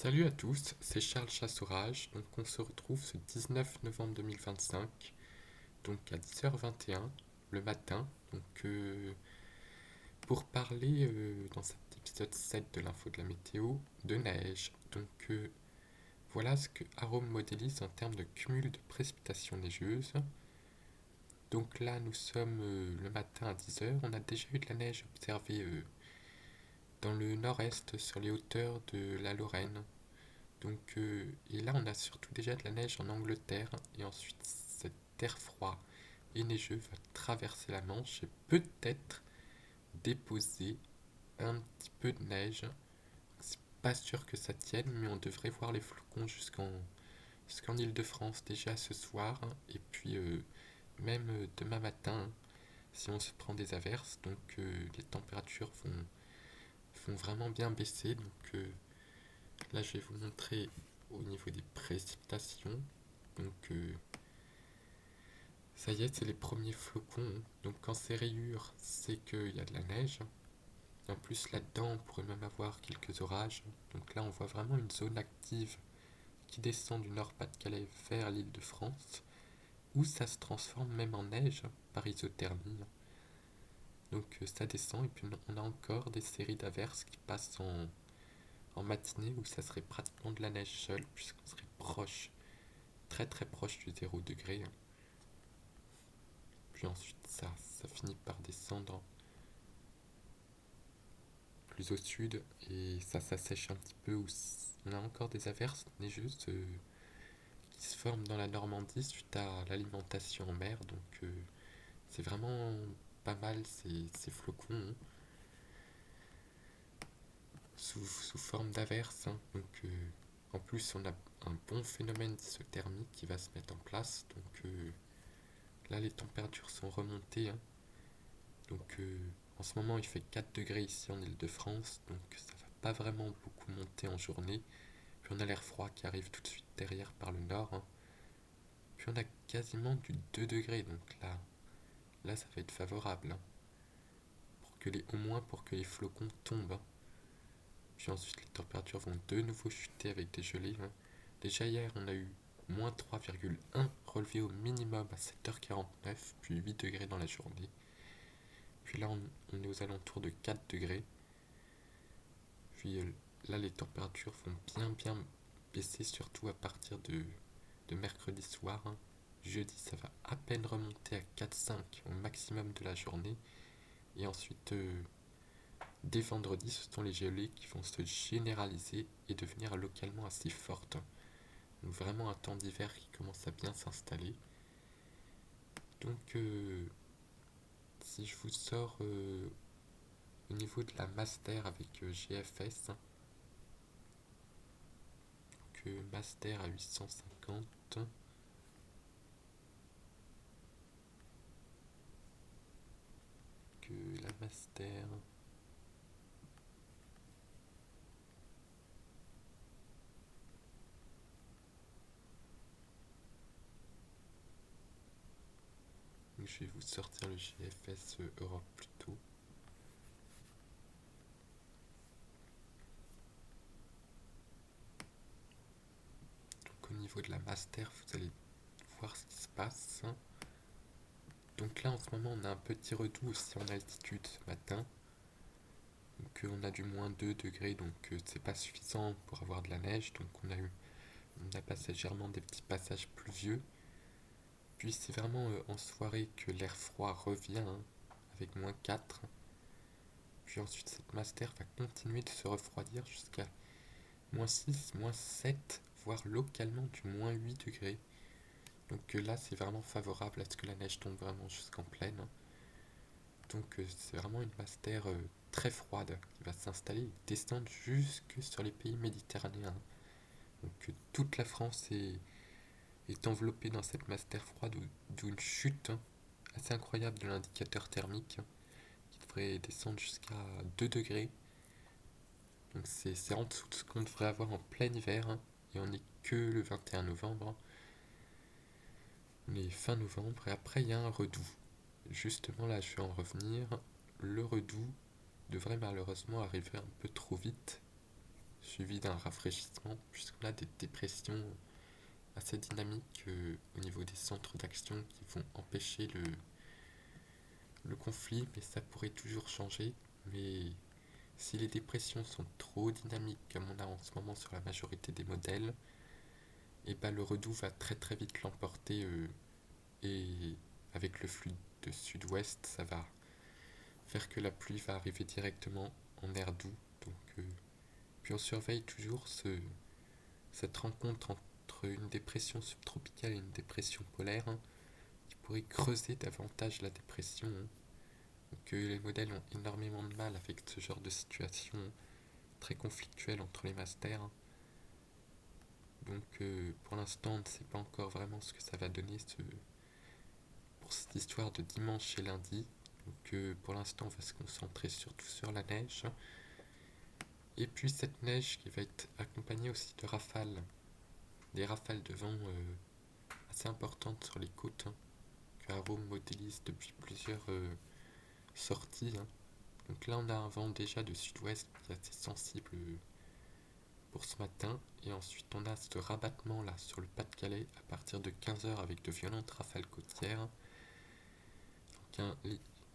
Salut à tous, c'est Charles Chassaurage. Donc on se retrouve ce 19 novembre 2025, donc à 10h21 le matin, pour parler dans cet épisode 7 de l'info de la météo de neige. Voilà ce que Arome modélise en termes de cumul de précipitations neigeuses. Donc là nous sommes le matin à 10h, on a déjà eu de la neige observée dans le nord-est sur les hauteurs de la Lorraine. Et là, on a surtout déjà de la neige en Angleterre, et ensuite cet air froid et neigeux va traverser la Manche et peut-être déposer un petit peu de neige. C'est pas sûr que ça tienne, mais on devrait voir les flocons jusqu'en Île-de-France déjà ce soir, et puis même demain matin, si on se prend des averses. Les températures vont vraiment bien baisser. Là, je vais vous montrer au niveau des précipitations. Donc, euh, Ça y est, c'est les premiers flocons. Donc, quand c'est rayures, c'est qu'il y a de la neige. Et en plus, là-dedans, on pourrait même avoir quelques orages. Donc là, on voit vraiment une zone active qui descend du Nord-Pas-de-Calais vers l'Île-de-France, où ça se transforme même en neige par isothermie. Ça descend, et puis on a encore des séries d'averses qui passent en matinée, où ça serait pratiquement de la neige seule, puisqu'on serait proche, très très proche du 0 degré. Puis ensuite, ça finit par descendre plus au sud et ça s'assèche un petit peu. On a encore des averses neigeuses qui se forment dans la Normandie suite à l'alimentation en mer. C'est vraiment pas mal ces flocons, hein, sous forme d'averses, hein. En plus, on a un bon phénomène d'isothermie qui va se mettre en place. Là, les températures sont remontées, hein. Donc euh, En ce moment, il fait 4 degrés ici en Île-de-France, donc ça va pas vraiment beaucoup monter en journée. Puis on a l'air froid qui arrive tout de suite derrière par le nord, hein. Puis on a quasiment du 2 degrés, là ça va être favorable, hein, au moins pour que les flocons tombent, hein. Puis ensuite les températures vont de nouveau chuter avec des gelées, hein. Déjà hier on a eu moins 3,1 relevé au minimum à 7h49, puis 8 degrés dans la journée. Puis là on est aux alentours de 4 degrés. Puis là les températures vont bien baisser, surtout à partir de mercredi soir, hein. Jeudi, ça va à peine remonter à 4-5 au maximum de la journée. Et ensuite, dès vendredi, ce sont les gelées qui vont se généraliser et devenir localement assez fortes. Donc vraiment un temps d'hiver qui commence à bien s'installer. Donc Si je vous sors au niveau de la master avec GFS, master à 850, que la master. Donc je vais vous sortir le GFS Europe plutôt. Donc au niveau de la master, vous allez voir ce qui se passe. Donc là en ce moment on a un petit redout aussi en altitude ce matin. On a du moins 2 degrés, c'est pas suffisant pour avoir de la neige. On a passagèrement des petits passages pluvieux. Puis c'est vraiment en soirée que l'air froid revient, hein, avec moins 4. Puis ensuite cette master va continuer de se refroidir jusqu'à moins 6, moins 7, voire localement du moins 8 degrés. Là c'est vraiment favorable à ce que la neige tombe vraiment jusqu'en pleine. C'est vraiment une master très froide qui va s'installer et descendre jusque sur les pays méditerranéens. Toute la France est enveloppée dans cette master froide, d'où une chute, hein, assez incroyable de l'indicateur thermique, hein, qui devrait descendre jusqu'à 2 degrés. C'est en dessous de ce qu'on devrait avoir en plein hiver, hein, et on n'est que le 21 novembre. Hein. On est fin novembre et après il y a un redout. Justement là je vais en revenir. Le redout devrait malheureusement arriver un peu trop vite suivi d'un rafraîchissement, puisqu'on a des dépressions assez dynamiques au niveau des centres d'action qui vont empêcher le conflit, mais ça pourrait toujours changer. Mais si les dépressions sont trop dynamiques, comme on a en ce moment sur la majorité des modèles, et ben le redoux va très très vite l'emporter, et avec le flux de sud-ouest, ça va faire que la pluie va arriver directement en air doux. Donc, puis on surveille toujours cette rencontre entre une dépression subtropicale et une dépression polaire, hein, qui pourrait creuser davantage la dépression, hein. Donc, les modèles ont énormément de mal avec ce genre de situation très conflictuelle entre les masters, hein. Donc pour l'instant on ne sait pas encore vraiment ce que ça va donner pour cette histoire de dimanche et lundi. Donc pour l'instant on va se concentrer surtout sur la neige. Et puis cette neige qui va être accompagnée aussi de rafales. Des rafales de vent assez importantes sur les côtes, hein, que Arrow modélise depuis plusieurs sorties, hein. Donc là on a un vent déjà de sud-ouest qui est assez sensible pour ce matin. Et ensuite on a ce rabattement là sur le Pas-de-Calais à partir de 15 h avec de violentes rafales côtières. Donc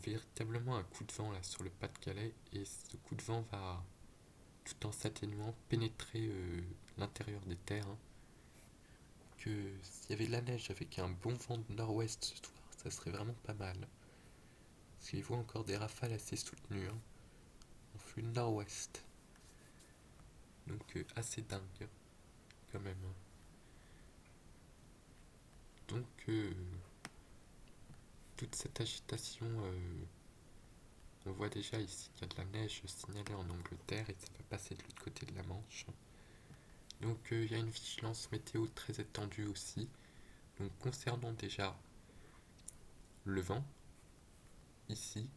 véritablement un coup de vent là sur le Pas-de-Calais, et ce coup de vent va, tout en s'atténuant, pénétrer l'intérieur des terres, hein. Que s'il y avait de la neige avec un bon vent de nord-ouest ce soir, ça serait vraiment pas mal. Parce qu'il voit encore des rafales assez soutenues, hein, en flux nord-ouest. Donc assez dingue quand même, hein. Donc toute cette agitation, on voit déjà ici qu'il y a de la neige signalée en Angleterre et ça va passer de l'autre côté de la Manche. Donc il y a une vigilance météo très étendue aussi. Donc concernant déjà le vent, ici,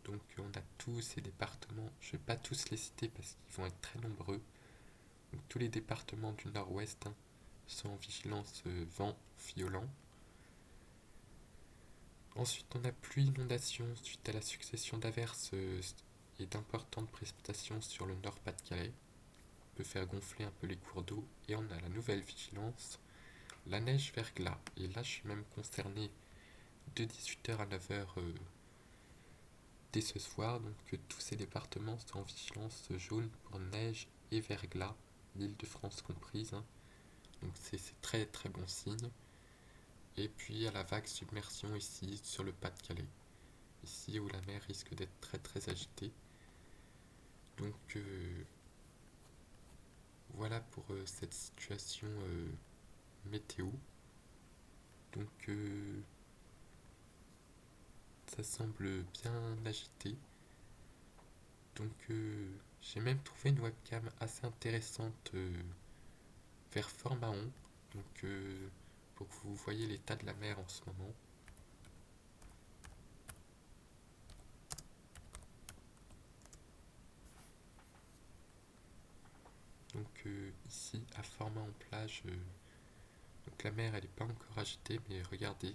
donc on a tous ces départements, je ne vais pas tous les citer parce qu'ils vont être très nombreux. Donc tous les départements du nord-ouest, hein, sont en vigilance vent violent. Ensuite on a pluie, inondation suite à la succession d'averses et d'importantes précipitations sur le nord Pas-de-Calais. Peut faire gonfler un peu les cours d'eau. Et on a la nouvelle vigilance, la neige verglas. Et là je suis même concerné de 18 h à 9 h dès ce soir. Donc tous ces départements sont en vigilance jaune pour neige et verglas, l'Île-de-France comprise, hein. Donc c'est très très bon signe. Et puis à la vague submersion ici sur le Pas-de-Calais, ici où la mer risque d'être très très agitée. Donc voilà pour cette situation météo. Donc ça semble bien agité. Donc j'ai même trouvé une webcam assez intéressante vers Fort-Mahon. Donc pour que vous voyez l'état de la mer en ce moment. Donc ici à Fort-Mahon plage, donc la mer elle n'est pas encore agitée, mais regardez,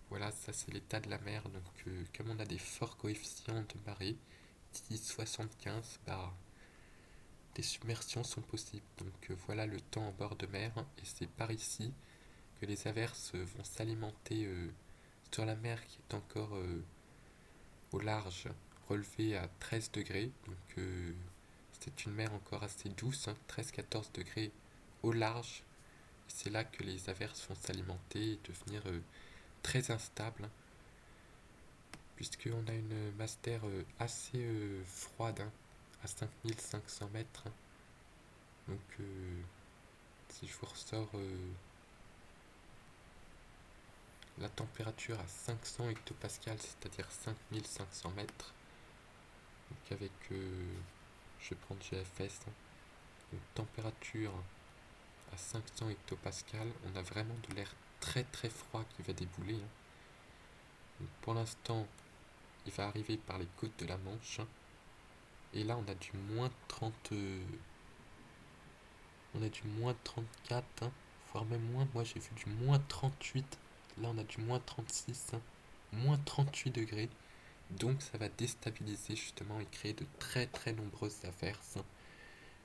voilà, ça c'est l'état de la mer. Donc comme on a des forts coefficients de marée, 10, 75, bah des submersions sont possibles. Donc voilà le temps en bord de mer, et c'est par ici que les averses vont s'alimenter sur la mer qui est encore au large, relevée à 13 degrés. Donc c'est une mer encore assez douce, hein, 13-14 degrés au large. Et c'est là que les averses vont s'alimenter et devenir très instables, hein, puisqu'on a une master assez froide, hein, à 5500 mètres. Donc si je vous ressors la température à 500 hectopascales, c'est-à-dire 5500 mètres, donc avec, je vais prendre GFS, hein, donc température à 500 hectopascales, on a vraiment de l'air très très froid qui va débouler, hein. Donc pour l'instant, il va arriver par les côtes de la Manche, hein, et là on a du moins 30, on a du moins 34, hein, voire même moins. Moi j'ai vu du moins 38. Là on a du moins 36, hein, moins 38 degrés. Donc ça va déstabiliser justement et créer de très très nombreuses averses, hein.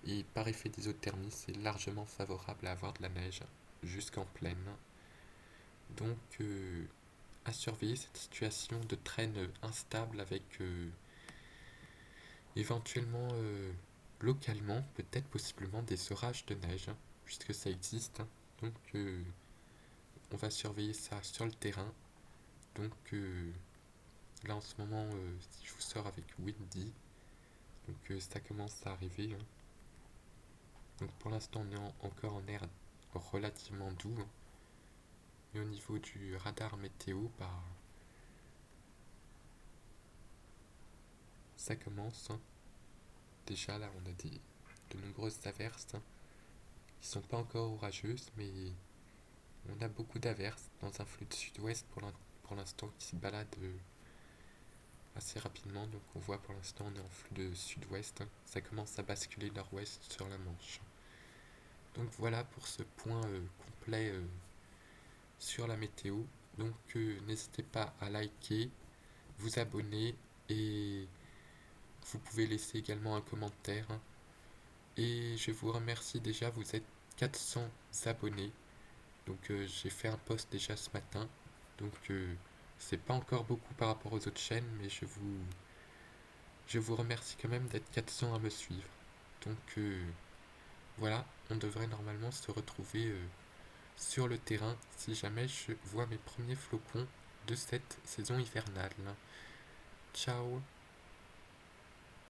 Et par effet d'isothermie, c'est largement favorable à avoir de la neige jusqu'en plaine. Donc à surveiller cette situation de traîne instable avec éventuellement localement, peut-être possiblement des orages de neige, hein, puisque ça existe. Donc on va surveiller ça sur le terrain. Donc là en ce moment, si je vous sors avec Windy, donc ça commence à arriver, hein. Donc pour l'instant on est encore en air relativement doux, hein. Et au niveau du radar météo, bah ça commence, hein. Déjà là on a de nombreuses averses, hein, qui sont pas encore orageuses, mais on a beaucoup d'averses dans un flux de sud-ouest pour l'instant qui se balade assez rapidement. Donc on voit pour l'instant on est en flux de sud-ouest, hein. Ça commence à basculer nord-ouest sur la Manche. Donc voilà pour ce point complet sur la météo. Donc n'hésitez pas à liker, vous abonner et vous pouvez laisser également un commentaire, hein. Et je vous remercie déjà, vous êtes 400 abonnés. Donc j'ai fait un post déjà ce matin. Donc c'est pas encore beaucoup par rapport aux autres chaînes, mais je vous remercie quand même d'être 400 à me suivre. Donc voilà, on devrait normalement se retrouver sur le terrain si jamais je vois mes premiers flocons de cette saison hivernale. Ciao!